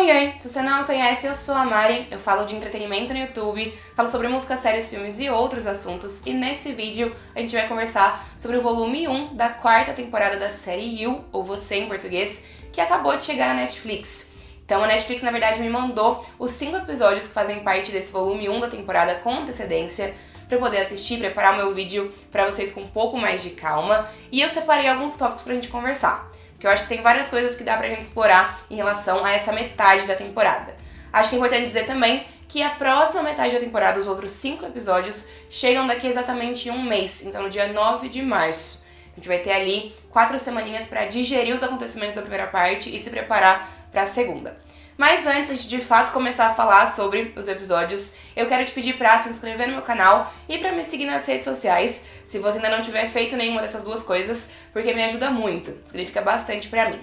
Oi, se você não me conhece, eu sou a Mari, eu falo de entretenimento no YouTube, falo sobre música, séries, filmes e outros assuntos, e nesse vídeo a gente vai conversar sobre o volume 1 da quarta temporada da série You, ou Você em português, que acabou de chegar na Netflix. Então a Netflix, na verdade, me mandou os 5 episódios que fazem parte desse volume 1 da temporada com antecedência, pra eu poder assistir, preparar o meu vídeo pra vocês com um pouco mais de calma, e eu separei alguns tópicos pra gente conversar. Porque eu acho que tem várias coisas que dá pra gente explorar em relação a essa metade da temporada. Acho que é importante dizer também que a próxima metade da temporada, os outros 5 episódios, chegam daqui exatamente um mês, então no dia 9 de março. A gente vai ter ali 4 semaninhas pra digerir os acontecimentos da primeira parte e se preparar pra segunda. Mas antes de fato começar a falar sobre os episódios, eu quero te pedir pra se inscrever no meu canal e pra me seguir nas redes sociais, se você ainda não tiver feito nenhuma dessas duas coisas, porque me ajuda muito, significa bastante pra mim.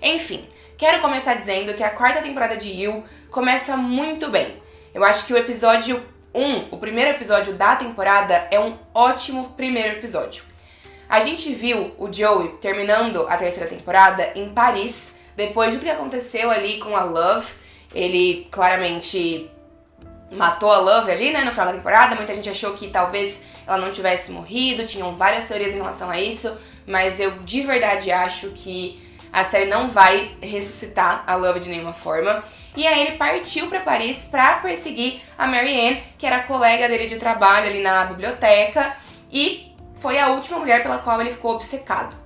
Enfim, quero começar dizendo que a quarta temporada de You começa muito bem. Eu acho que o episódio 1, o primeiro episódio da temporada, é um ótimo primeiro episódio. A gente viu o Joey terminando a terceira temporada em Paris, depois de tudo que aconteceu ali com a Love. Ele claramente matou a Love ali, né, no final da temporada. Muita gente achou que talvez ela não tivesse morrido, tinham várias teorias em relação a isso, mas eu de verdade acho que a série não vai ressuscitar a Love de nenhuma forma. E aí ele partiu pra Paris pra perseguir a Marianne, que era a colega dele de trabalho ali na biblioteca, e foi a última mulher pela qual ele ficou obcecado.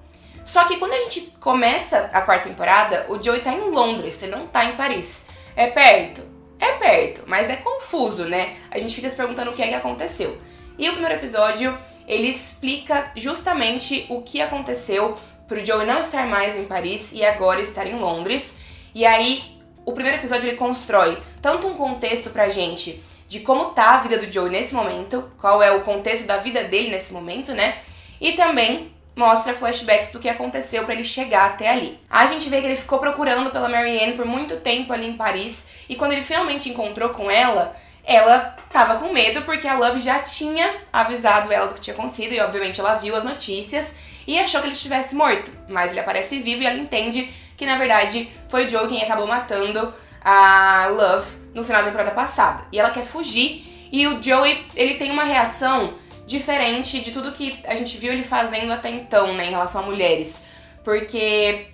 Só que quando a gente começa a quarta temporada, o Joey tá em Londres, ele não tá em Paris. É perto? É perto, mas é confuso, né? A gente fica se perguntando o que é que aconteceu. E o primeiro episódio, ele explica justamente o que aconteceu pro Joey não estar mais em Paris e agora estar em Londres. E aí, o primeiro episódio, ele constrói tanto um contexto pra gente de como tá a vida do Joey nesse momento, qual é o contexto da vida dele nesse momento, né? E também mostra flashbacks do que aconteceu pra ele chegar até ali. A gente vê que ele ficou procurando pela Marianne por muito tempo ali em Paris, e quando ele finalmente encontrou com ela, ela tava com medo porque a Love já tinha avisado ela do que tinha acontecido, e obviamente ela viu as notícias e achou que ele estivesse morto. Mas ele aparece vivo e ela entende que na verdade foi o Joe quem acabou matando a Love no final da temporada passada. E ela quer fugir, e o Joey, ele tem uma reação diferente de tudo que a gente viu ele fazendo até então, né, em relação a mulheres. Porque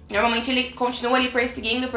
normalmente ele continua ali perseguindo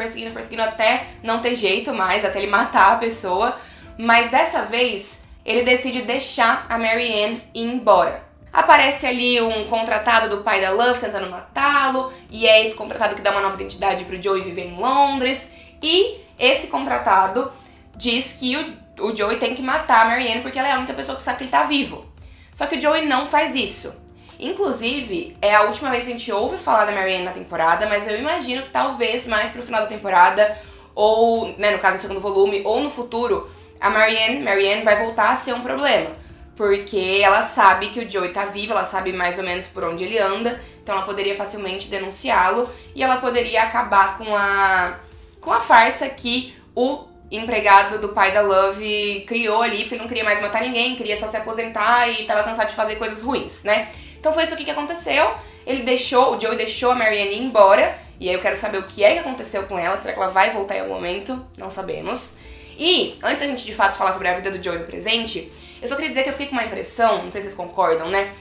até não ter jeito mais, até ele matar a pessoa. Mas dessa vez, ele decide deixar a Marianne ir embora. Aparece ali um contratado do pai da Love tentando matá-lo, e é esse contratado que dá uma nova identidade pro Joey viver em Londres. E esse contratado diz que o Joey tem que matar a Marianne porque ela é a única pessoa que sabe que ele tá vivo. Só que o Joey não faz isso. Inclusive, é a última vez que a gente ouve falar da Marianne na temporada, mas eu imagino que talvez mais pro final da temporada, ou, né, no caso, no segundo volume, ou no futuro, a Marianne vai voltar a ser um problema. Porque ela sabe que o Joey tá vivo, ela sabe mais ou menos por onde ele anda, então ela poderia facilmente denunciá-lo, e ela poderia acabar com a farsa que o empregado do pai da Love criou ali, porque ele não queria mais matar ninguém, queria só se aposentar e tava cansado de fazer coisas ruins, né? Então foi isso aqui que aconteceu. O Joey deixou a Marianne ir embora, e aí eu quero saber o que é que aconteceu com ela. Será que ela vai voltar em algum momento? Não sabemos. E, antes da gente de fato falar sobre a vida do Joey no presente, eu só queria dizer que eu fiquei com uma impressão, não sei se vocês concordam, né,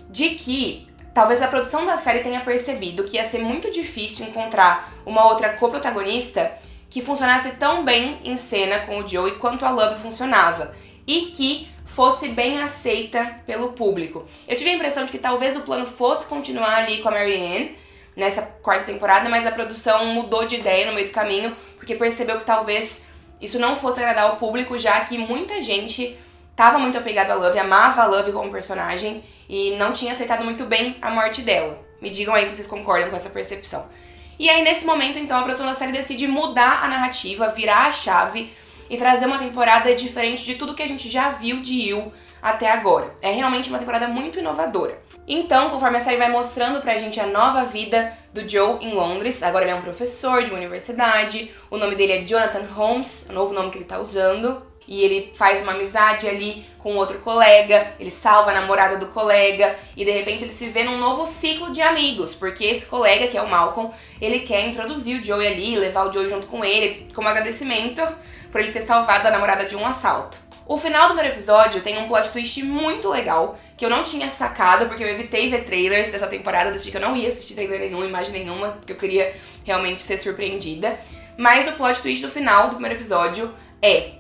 de que talvez a produção da série tenha percebido que ia ser muito difícil encontrar uma outra co-protagonista que funcionasse tão bem em cena com o Joey quanto a Love funcionava, e que fosse bem aceita pelo público. Eu tive a impressão de que talvez o plano fosse continuar ali com a Marianne nessa quarta temporada, mas a produção mudou de ideia no meio do caminho, porque percebeu que talvez isso não fosse agradar ao público, já que muita gente tava muito apegada à Love, amava a Love como personagem e não tinha aceitado muito bem a morte dela. Me digam aí se vocês concordam com essa percepção. E aí, nesse momento, então, a produção da série decide mudar a narrativa, virar a chave e trazer uma temporada diferente de tudo que a gente já viu de You até agora. É realmente uma temporada muito inovadora. Então, conforme a série vai mostrando pra gente a nova vida do Joe em Londres, agora ele é um professor de uma universidade, o nome dele é Jonathan Holmes, é o novo nome que ele tá usando. e ele faz uma amizade ali com outro colega, ele salva a namorada do colega e de repente ele se vê num novo ciclo de amigos, porque esse colega, que é o Malcolm, ele quer introduzir o Joey ali, levar o Joey junto com ele como agradecimento por ele ter salvado a namorada de um assalto. O final do primeiro episódio tem um plot twist muito legal, que eu não tinha sacado, porque eu evitei ver trailers dessa temporada, decidi que eu não ia assistir trailer nenhum, imagem nenhuma, porque eu queria realmente ser surpreendida. Mas o plot twist do final do primeiro episódio é: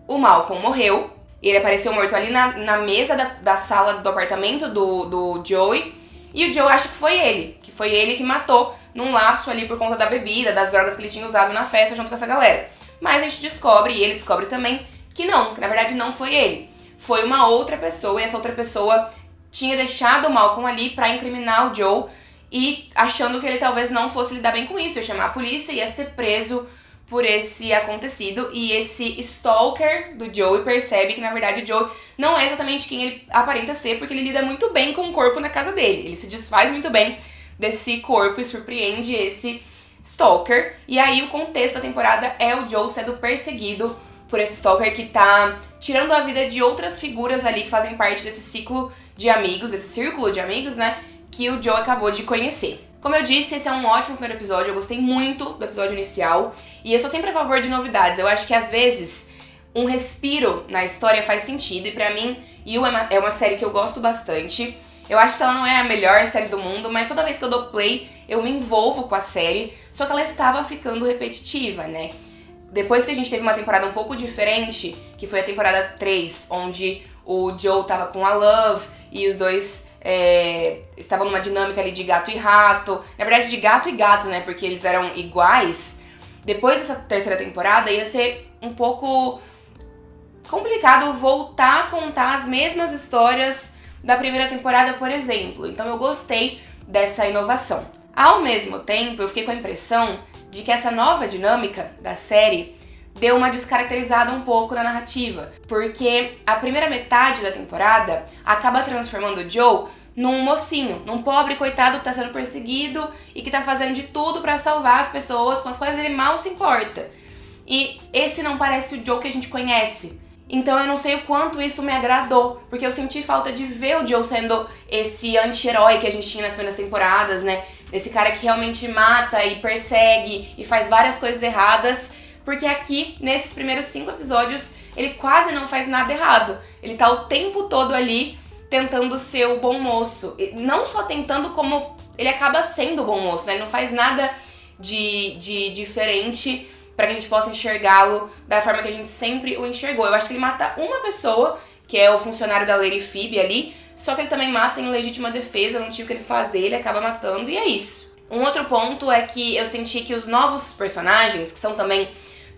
o Malcolm morreu, ele apareceu morto ali na mesa da sala do apartamento do Joey, e o Joey acha que foi ele que matou num lapso ali por conta da bebida, das drogas que ele tinha usado na festa junto com essa galera. Mas a gente descobre, e ele descobre também, que não, que na verdade não foi ele. Foi uma outra pessoa, e essa outra pessoa tinha deixado o Malcolm ali pra incriminar o Joe, e achando que ele talvez não fosse lidar bem com isso, ia chamar a polícia e ia ser preso por esse acontecido. E esse stalker do Joey percebe que na verdade o Joey não é exatamente quem ele aparenta ser, porque ele lida muito bem com o corpo na casa dele. Ele se desfaz muito bem desse corpo e surpreende esse stalker. E aí o contexto da temporada é o Joe sendo perseguido por esse stalker que tá tirando a vida de outras figuras ali que fazem parte desse ciclo de amigos, desse círculo de amigos, né, que o Joe acabou de conhecer. Como eu disse, esse é um ótimo primeiro episódio, eu gostei muito do episódio inicial, e eu sou sempre a favor de novidades. Eu acho que às vezes um respiro na história faz sentido, e pra mim, You é uma série que eu gosto bastante. Eu acho que ela não é a melhor série do mundo, mas toda vez que eu dou play, eu me envolvo com a série, só que ela estava ficando repetitiva, né? Depois que a gente teve uma temporada um pouco diferente, que foi a temporada 3, onde o Joe tava com a Love e os dois estavam numa dinâmica ali de gato e rato. Na verdade, de gato e gato, né? Porque eles eram iguais. Depois dessa terceira temporada, ia ser um pouco complicado voltar a contar as mesmas histórias da primeira temporada, por exemplo. Então eu gostei dessa inovação. Ao mesmo tempo, eu fiquei com a impressão de que essa nova dinâmica da série deu uma descaracterizada um pouco na narrativa, porque a primeira metade da temporada acaba transformando o Joe num mocinho, num pobre coitado que tá sendo perseguido e que tá fazendo de tudo pra salvar as pessoas com as quais ele mal se importa. E esse não parece o Joe que a gente conhece. Então eu não sei o quanto isso me agradou, porque eu senti falta de ver o Joe sendo esse anti-herói que a gente tinha nas primeiras temporadas, né? Esse cara que realmente mata e persegue e faz várias coisas erradas, porque aqui, nesses primeiros 5 episódios, ele quase não faz nada errado. Ele tá o tempo todo ali tentando ser o bom moço. E não só tentando, como ele acaba sendo o bom moço, né? Ele não faz nada de diferente pra que a gente possa enxergá-lo da forma que a gente sempre o enxergou. Eu acho que ele mata uma pessoa, que é o funcionário da Lady Phoebe ali, só que ele também mata em legítima defesa, não tinha o que ele fazer, ele acaba matando e é isso. Um outro ponto é que eu senti que os novos personagens, que são também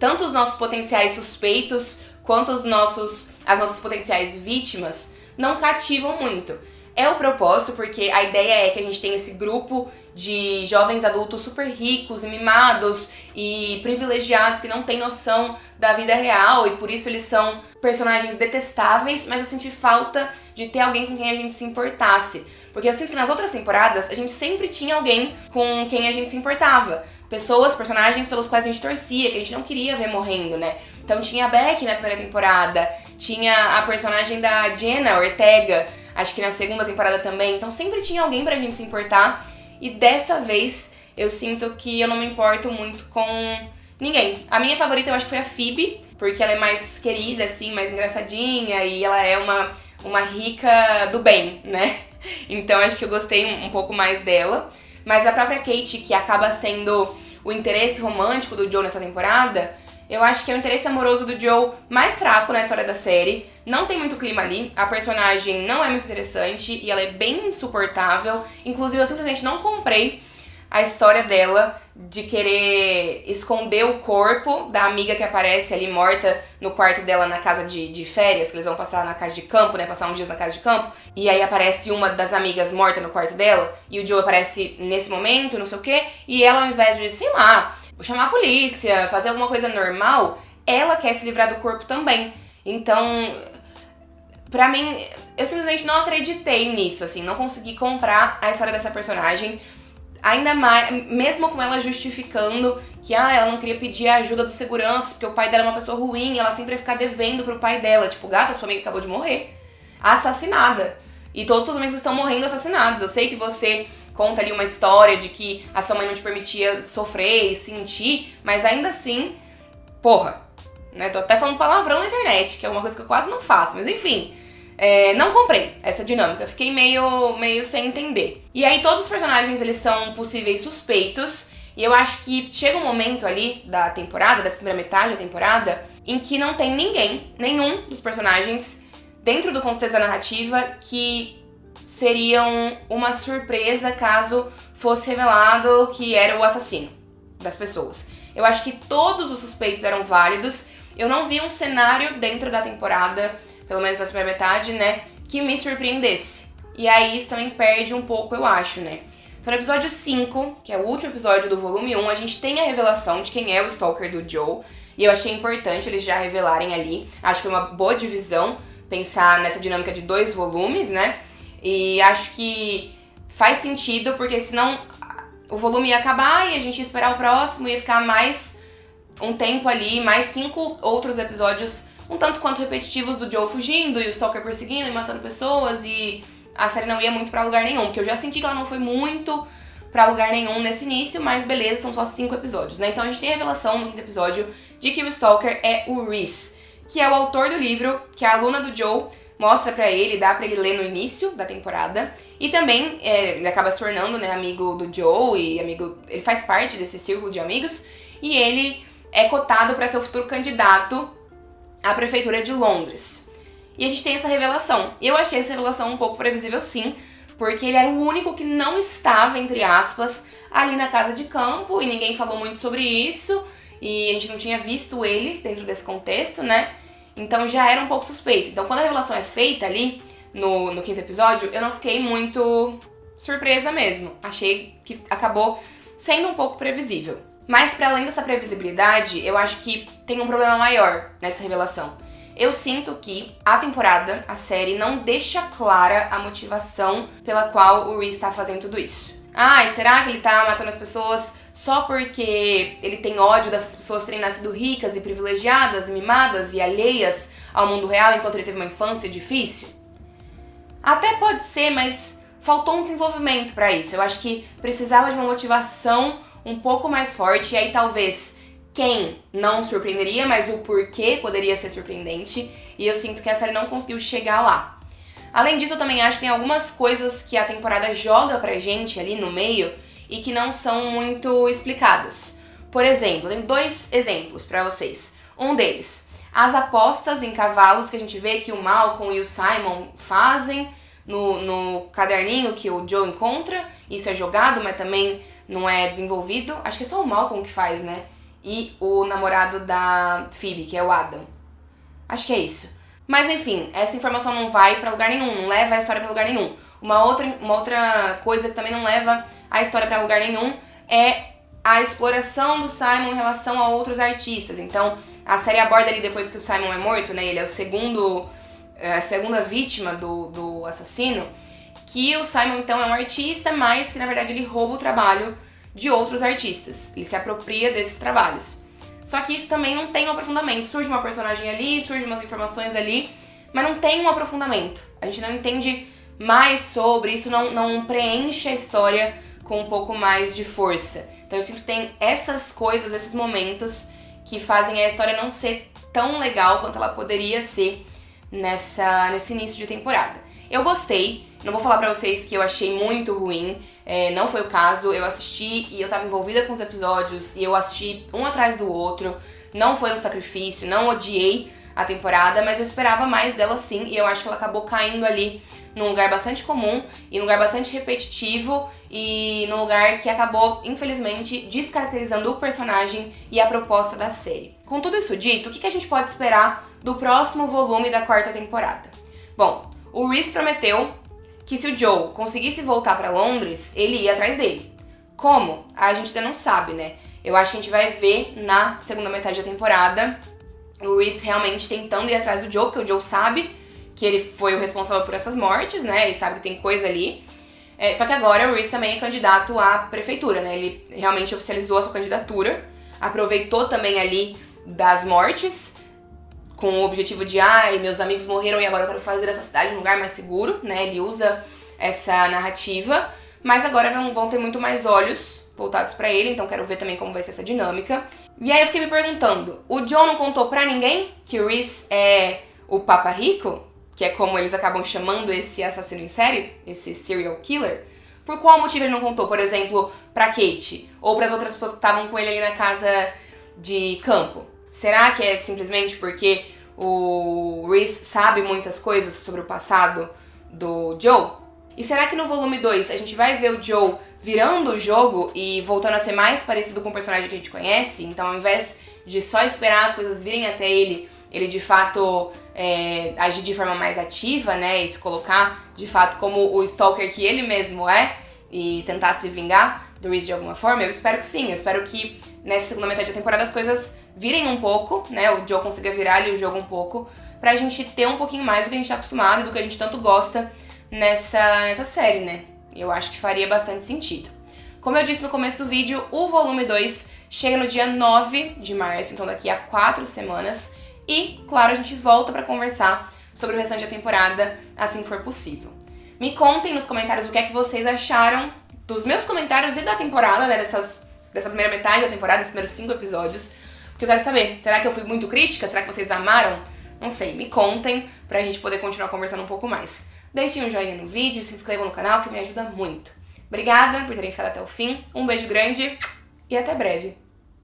tanto os nossos potenciais suspeitos, quanto as nossas potenciais vítimas, não cativam muito. É o propósito, porque a ideia é que a gente tenha esse grupo de jovens adultos super ricos e mimados e privilegiados que não têm noção da vida real e por isso eles são personagens detestáveis, mas eu senti falta de ter alguém com quem a gente se importasse. Porque eu sinto que nas outras temporadas a gente sempre tinha alguém com quem a gente se importava. Pessoas, personagens pelos quais a gente torcia, que a gente não queria ver morrendo, né? Então tinha a Becky na primeira temporada, tinha a personagem da Jenna Ortega, acho que na segunda temporada também. Então sempre tinha alguém pra gente se importar. E dessa vez eu sinto que eu não me importo muito com ninguém. A minha favorita eu acho que foi a Phoebe, porque ela é mais querida, assim, mais engraçadinha. E ela é uma rica do bem, né? Então acho que eu gostei um pouco mais dela. Mas a própria Kate, que acaba sendo o interesse romântico do Joe nessa temporada, eu acho que é o interesse amoroso do Joe mais fraco na história da série. Não tem muito clima ali, a personagem não é muito interessante e ela é bem insuportável. Inclusive eu simplesmente não comprei a história dela de querer esconder o corpo da amiga que aparece ali morta no quarto dela na casa de férias, que eles vão passar na casa de campo, né, passar uns dias na casa de campo, e aí aparece uma das amigas morta no quarto dela, e o Joe aparece nesse momento, não sei o quê, e ela ao invés de, sei lá, chamar a polícia, fazer alguma coisa normal, ela quer se livrar do corpo também. Então, pra mim, eu simplesmente não acreditei nisso, assim, não consegui comprar a história dessa personagem. ainda mais, mesmo com ela justificando que ela não queria pedir a ajuda do segurança, porque o pai dela é uma pessoa ruim, e ela sempre ia ficar devendo pro pai dela. Tipo, gata, sua amiga acabou de morrer, assassinada. E todos os seus amigos estão morrendo assassinados. Eu sei que você conta ali uma história de que a sua mãe não te permitia sofrer e sentir, mas ainda assim, porra, né? Tô até falando palavrão na internet, que é uma coisa que eu quase não faço, mas enfim. Não comprei essa dinâmica, fiquei meio sem entender. E aí todos os personagens, eles são possíveis suspeitos, e eu acho que chega um momento ali da temporada, dessa primeira metade da temporada, em que não tem nenhum dos personagens dentro do contexto da narrativa que seriam uma surpresa caso fosse revelado que era o assassino das pessoas. Eu acho que todos os suspeitos eram válidos. Eu não vi um cenário dentro da temporada, pelo menos na primeira metade, né, que me surpreendesse. E aí isso também perde um pouco, eu acho, né. Então no episódio 5, que é o último episódio do volume 1, a gente tem a revelação de quem é o Stalker do Joe. E eu achei importante eles já revelarem ali. Acho que foi uma boa divisão pensar nessa dinâmica de 2 volumes, né. E acho que faz sentido, porque senão o volume ia acabar e a gente ia esperar o próximo, ia ficar mais um tempo ali, mais 5 outros episódios um tanto quanto repetitivos do Joe fugindo e o Stalker perseguindo e matando pessoas, e a série não ia muito pra lugar nenhum, porque eu já senti que ela não foi muito pra lugar nenhum nesse início, mas beleza, são só 5 episódios, né? Então a gente tem a revelação no 5º episódio de que o Stalker é o Reese, que é o autor do livro que a aluna do Joe mostra pra ele, dá pra ele ler no início da temporada, e também ele acaba se tornando, né, amigo do Joe, e ele faz parte desse círculo de amigos, e ele é cotado pra ser o futuro candidato à prefeitura de Londres. E a gente tem essa revelação. Eu achei essa revelação um pouco previsível, sim, porque ele era o único que não estava, entre aspas, ali na casa de campo, e ninguém falou muito sobre isso, e a gente não tinha visto ele dentro desse contexto, né? Então já era um pouco suspeito. Então quando a revelação é feita ali, no 5º episódio, eu não fiquei muito surpresa mesmo. Achei que acabou sendo um pouco previsível. Mas para além dessa previsibilidade, eu acho que tem um problema maior nessa revelação. Eu sinto que a temporada, a série, não deixa clara a motivação pela qual o Reese tá fazendo tudo isso. E será que ele tá matando as pessoas só porque ele tem ódio dessas pessoas terem nascido ricas e privilegiadas, e mimadas e alheias ao mundo real enquanto ele teve uma infância difícil? Até pode ser, mas faltou um desenvolvimento pra isso. Eu acho que precisava de uma motivação um pouco mais forte, e aí talvez quem não surpreenderia, mas o porquê poderia ser surpreendente, e eu sinto que a série não conseguiu chegar lá. Além disso, eu também acho que tem algumas coisas que a temporada joga pra gente ali no meio e que não são muito explicadas. Por exemplo, tem 2 exemplos pra vocês. Um deles, as apostas em cavalos que a gente vê que o Malcolm e o Simon fazem no caderninho que o Joe encontra. Isso é jogado, mas também não é desenvolvido. Acho que é só o Malcolm que faz, né? E o namorado da Phoebe, que é o Adam. Acho que é isso. Mas enfim, essa informação não vai pra lugar nenhum, não leva a história pra lugar nenhum. Uma outra coisa que também não leva a história pra lugar nenhum é a exploração do Simon em relação a outros artistas. Então, a série aborda ali depois que o Simon é morto, né? Ele é a segunda vítima do assassino, que o Simon, então, é um artista, mas que, na verdade, ele rouba o trabalho de outros artistas. Ele se apropria desses trabalhos. Só que isso também não tem um aprofundamento. Surge uma personagem ali, surgem umas informações ali, mas não tem um aprofundamento. A gente não entende mais sobre isso, não preenche a história com um pouco mais de força. Então eu sinto que tem essas coisas, esses momentos que fazem a história não ser tão legal quanto ela poderia ser nesse início de temporada. Eu gostei, não vou falar pra vocês que eu achei muito ruim, não foi o caso. Eu assisti e eu tava envolvida com os episódios, e eu assisti um atrás do outro, não foi um sacrifício, não odiei a temporada, mas eu esperava mais dela sim, e eu acho que ela acabou caindo ali num lugar bastante comum, e num lugar bastante repetitivo, e num lugar que acabou, infelizmente, descaracterizando o personagem e a proposta da série. Com tudo isso dito, o que a gente pode esperar do próximo volume da 4ª temporada? Bom, o Reese prometeu que se o Joe conseguisse voltar pra Londres, ele ia atrás dele. Como? A gente ainda não sabe, né? Eu acho que a gente vai ver na segunda metade da temporada o Reese realmente tentando ir atrás do Joe, porque o Joe sabe que ele foi o responsável por essas mortes, né? E sabe que tem coisa ali. Só que agora o Reese também é candidato à prefeitura, né? Ele realmente oficializou a sua candidatura, aproveitou também ali das mortes, com o objetivo de, meus amigos morreram e agora eu quero fazer essa cidade um lugar mais seguro, né? Ele usa essa narrativa, mas agora vão ter muito mais olhos voltados pra ele, então quero ver também como vai ser essa dinâmica. E aí eu fiquei me perguntando, o Joe não contou pra ninguém que o Reese é o Papa Rico? Que é como eles acabam chamando esse assassino em série, esse serial killer? Por qual motivo ele não contou? Por exemplo, pra Kate, ou pras outras pessoas que estavam com ele ali na casa de campo? Será que é simplesmente porque o Reese sabe muitas coisas sobre o passado do Joe? E será que no volume 2 a gente vai ver o Joe virando o jogo e voltando a ser mais parecido com o personagem que a gente conhece? Então, ao invés de só esperar as coisas virem até ele de fato agir de forma mais ativa, né? E se colocar de fato como o stalker que ele mesmo é e tentar se vingar do Reese de alguma forma? Eu espero que sim, eu espero que nessa segunda metade da temporada as coisas virem um pouco, né? O Joe consiga virar ali o jogo um pouco, pra gente ter um pouquinho mais do que a gente tá acostumado e do que a gente tanto gosta nessa série, né? Eu acho que faria bastante sentido. Como eu disse no começo do vídeo, o volume 2 chega no dia 9 de março, então daqui a 4 semanas. E, claro, a gente volta pra conversar sobre o restante da temporada, assim que for possível. Me contem nos comentários o que é que vocês acharam dos meus comentários e da temporada, né, dessa primeira metade da temporada, desses primeiros 5 episódios. Porque eu quero saber, será que eu fui muito crítica? Será que vocês amaram? Não sei, me contem pra gente poder continuar conversando um pouco mais. Deixem um joinha no vídeo, se inscrevam no canal que me ajuda muito. Obrigada por terem ficado até o fim, um beijo grande e até breve!